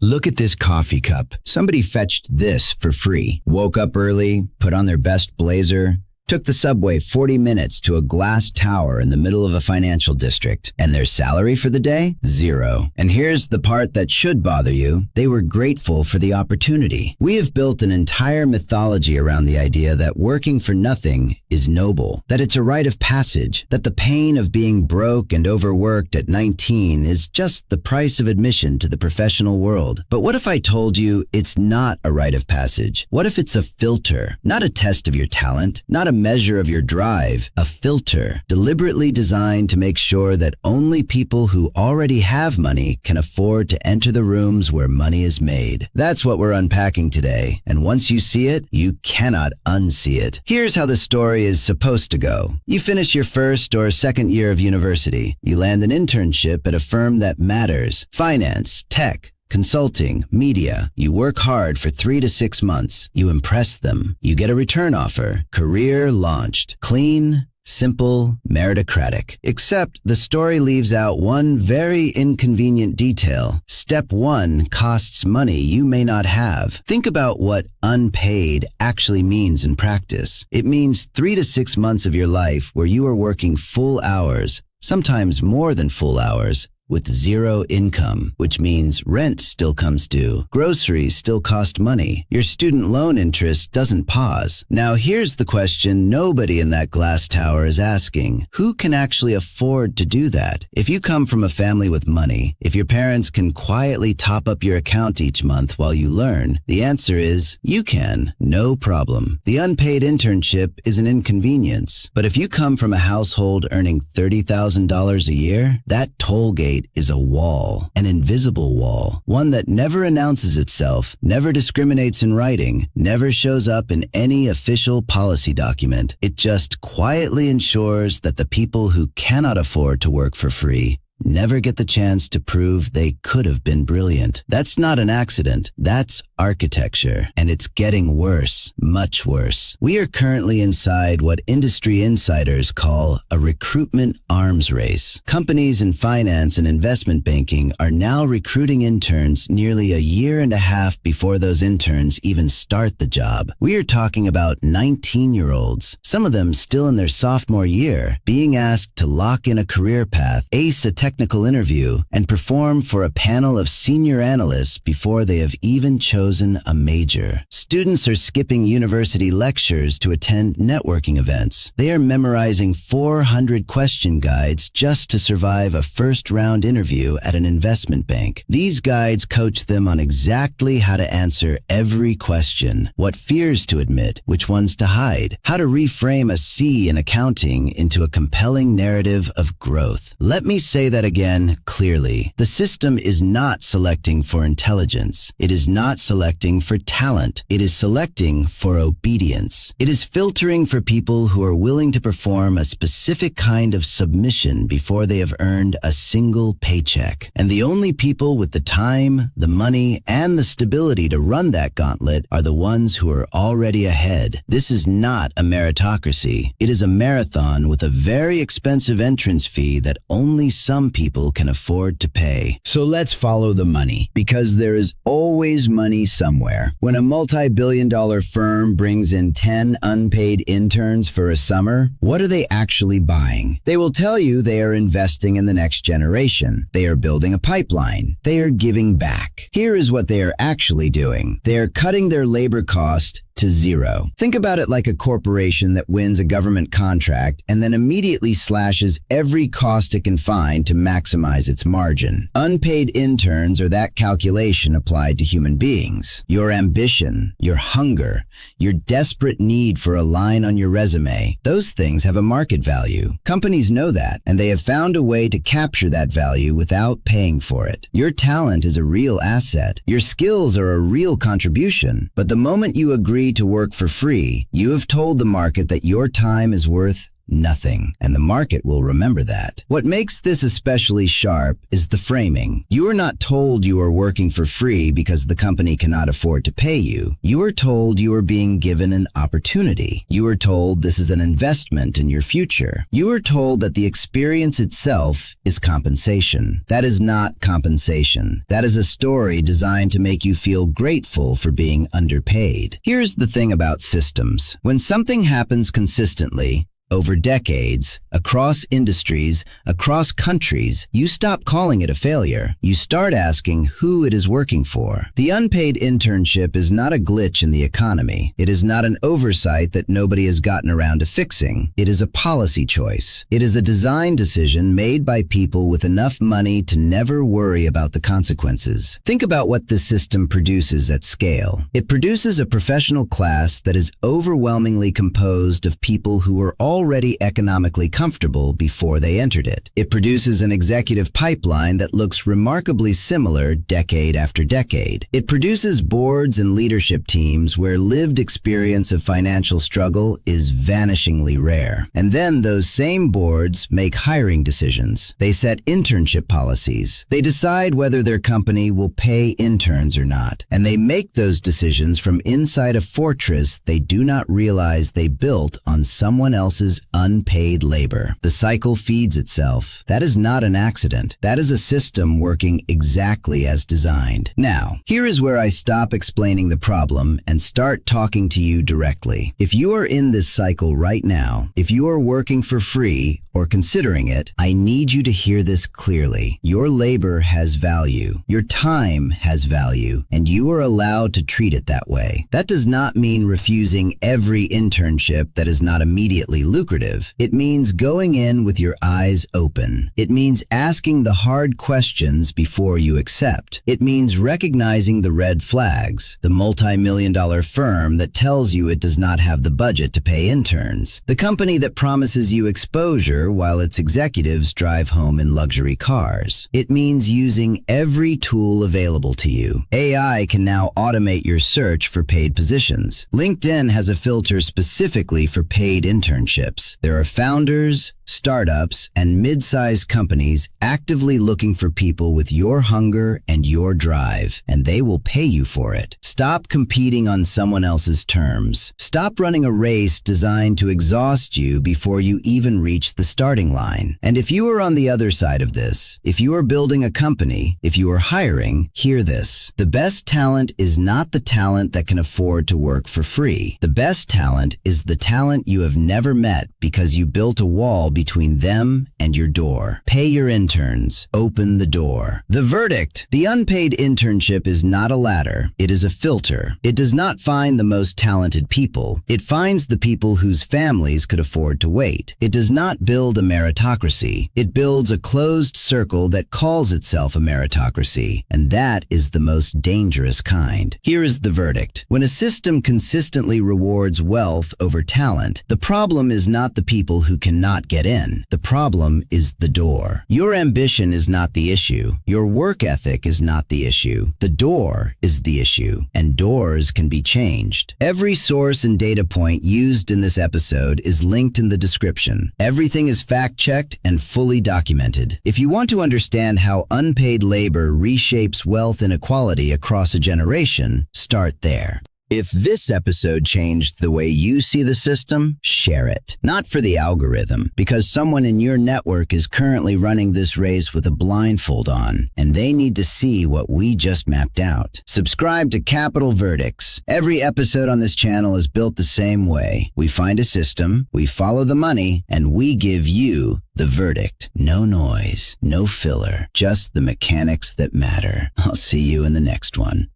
Look at this coffee cup. Somebody fetched this for free. Woke up early, put on their best blazer, took the subway 40 minutes to a glass tower in the middle of a financial district. And their salary for the day? $0. And here's the part that should bother you. They were grateful for the opportunity. We have built an entire mythology around the idea that working for nothing is noble, that it's a rite of passage, that the pain of being broke and overworked at 19 is just the price of admission to the professional world. But what if I told you it's not a rite of passage? What if it's a filter, not a test of your talent, not a measure of your drive, a filter deliberately designed to make sure that only people who already have money can afford to enter the rooms where money is made? That's what we're unpacking today. And once you see it, you cannot unsee it. Here's how the story is supposed to go. You finish your first or second year of university. You land an internship at a firm that matters. Finance, tech, consulting, media. You work hard for 3 to 6 months. You impress them. You get a return offer. Career launched. Clean, simple, meritocratic. Except the story leaves out one very inconvenient detail. Step 1 costs money you may not have. Think about what unpaid actually means in practice. It means 3 to 6 months of your life where you are working full hours, sometimes more than full hours, with 0 income, which means rent still comes due, groceries still cost money, your student loan interest doesn't pause. Now here's the question nobody in that glass tower is asking. Who can actually afford to do that? If you come from a family with money, if your parents can quietly top up your account each month while you learn, the answer is you can, no problem. The unpaid internship is an inconvenience. But if you come from a household earning $30,000 a year, that toll gate is a wall, an invisible wall, one that never announces itself, never discriminates in writing, never shows up in any official policy document. It just quietly ensures that the people who cannot afford to work for free never get the chance to prove they could have been brilliant. That's not an accident. That's architecture. And it's getting worse, much worse. We are currently inside what industry insiders call a recruitment arms race. Companies in finance and investment banking are now recruiting interns nearly a year and a half before those interns even start the job. We are talking about 19-year-olds, some of them still in their sophomore year, being asked to lock in a career path, ace a technical interview, and perform for a panel of senior analysts before they have even chosen a major. Students are skipping university lectures to attend networking events. They are memorizing 400 question guides just to survive a first-round interview at an investment bank. These guides coach them on exactly how to answer every question, what fears to admit, which ones to hide, how to reframe a C in accounting into a compelling narrative of growth. Let me say that again clearly. The system is not selecting for intelligence. It is not selecting for talent. It is selecting for obedience. It is filtering for people who are willing to perform a specific kind of submission before they have earned a single paycheck. And the only people with the time, the money, and the stability to run that gauntlet are the ones who are already ahead. This is not a meritocracy. It is a marathon with a very expensive entrance fee that only some people can afford to pay. So let's follow the money, because there is always money somewhere. When a multi-billion-dollar firm brings in 10 unpaid interns for a summer, what are they actually buying? They will tell you they are investing in the next generation. They are building a pipeline. They are giving back. Here is what they are actually doing. They are cutting their labor cost to 0. Think about it like a corporation that wins a government contract and then immediately slashes every cost it can find to maximize its margin. Unpaid interns are that calculation applied to human beings. Your ambition, your hunger, your desperate need for a line on your resume, those things have a market value. Companies know that, and they have found a way to capture that value without paying for it. Your talent is a real asset. Your skills are a real contribution. But the moment you agree to work for free, you have told the market that your time is worth Nothing. And the market will remember that. What makes this especially sharp is the framing. You are not told you are working for free because the company cannot afford to pay you. You are told you are being given an opportunity. You are told this is an investment in your future. You are told that the experience itself is compensation. That is not compensation. That is a story designed to make you feel grateful for being underpaid. Here's the thing about systems. When something happens consistently, over decades, across industries, across countries, you stop calling it a failure. You start asking who it is working for. The unpaid internship is not a glitch in the economy. It is not an oversight that nobody has gotten around to fixing. It is a policy choice. It is a design decision made by people with enough money to never worry about the consequences. Think about what this system produces at scale. It produces a professional class that is overwhelmingly composed of people who are already economically comfortable before they entered it. It produces an executive pipeline that looks remarkably similar decade after decade. It produces boards and leadership teams where lived experience of financial struggle is vanishingly rare. And then those same boards make hiring decisions. They set internship policies. They decide whether their company will pay interns or not. And they make those decisions from inside a fortress they do not realize they built on someone else's unpaid labor. The cycle feeds itself. That is not an accident. That is a system working exactly as designed. Now, here is where I stop explaining the problem and start talking to you directly. If you are in this cycle right now, if you are working for free or considering it, I need you to hear this clearly. Your labor has value. Your time has value, and you are allowed to treat it that way. That does not mean refusing every internship that is not immediately lucrative. It means going in with your eyes open. It means asking the hard questions before you accept. It means recognizing the red flags, the multi-million-dollar firm that tells you it does not have the budget to pay interns, the company that promises you exposure while its executives drive home in luxury cars. It means using every tool available to you. AI can now automate your search for paid positions. LinkedIn has a filter specifically for paid internships. There are founders, startups, and mid-sized companies actively looking for people with your hunger and your drive, and they will pay you for it. Stop competing on someone else's terms. Stop running a race designed to exhaust you before you even reach the starting line. And if you are on the other side of this, if you are building a company, if you are hiring, hear this. The best talent is not the talent that can afford to work for free. The best talent is the talent you have never met because you built a wall between them and your door. Pay your interns. Open the door. The verdict. The unpaid internship is not a ladder. It is a filter. It does not find the most talented people. It finds the people whose families could afford to wait. It does not build a meritocracy. It builds a closed circle that calls itself a meritocracy, and that is the most dangerous kind. Here is the verdict. When a system consistently rewards wealth over talent, the problem is not the people who cannot get in. The problem is the door. Your ambition is not the issue. Your work ethic is not the issue. The door is the issue, and doors can be changed. Every source and data point used in this episode is linked in the description. Everything is fact-checked and fully documented. If you want to understand how unpaid labor reshapes wealth inequality across a generation, start there. If this episode changed the way you see the system, share it. Not for the algorithm, because someone in your network is currently running this race with a blindfold on, and they need to see what we just mapped out. Subscribe to Capital Verdicts. Every episode on this channel is built the same way. We find a system, we follow the money, and we give you the verdict. No noise, no filler, just the mechanics that matter. I'll see you in the next one.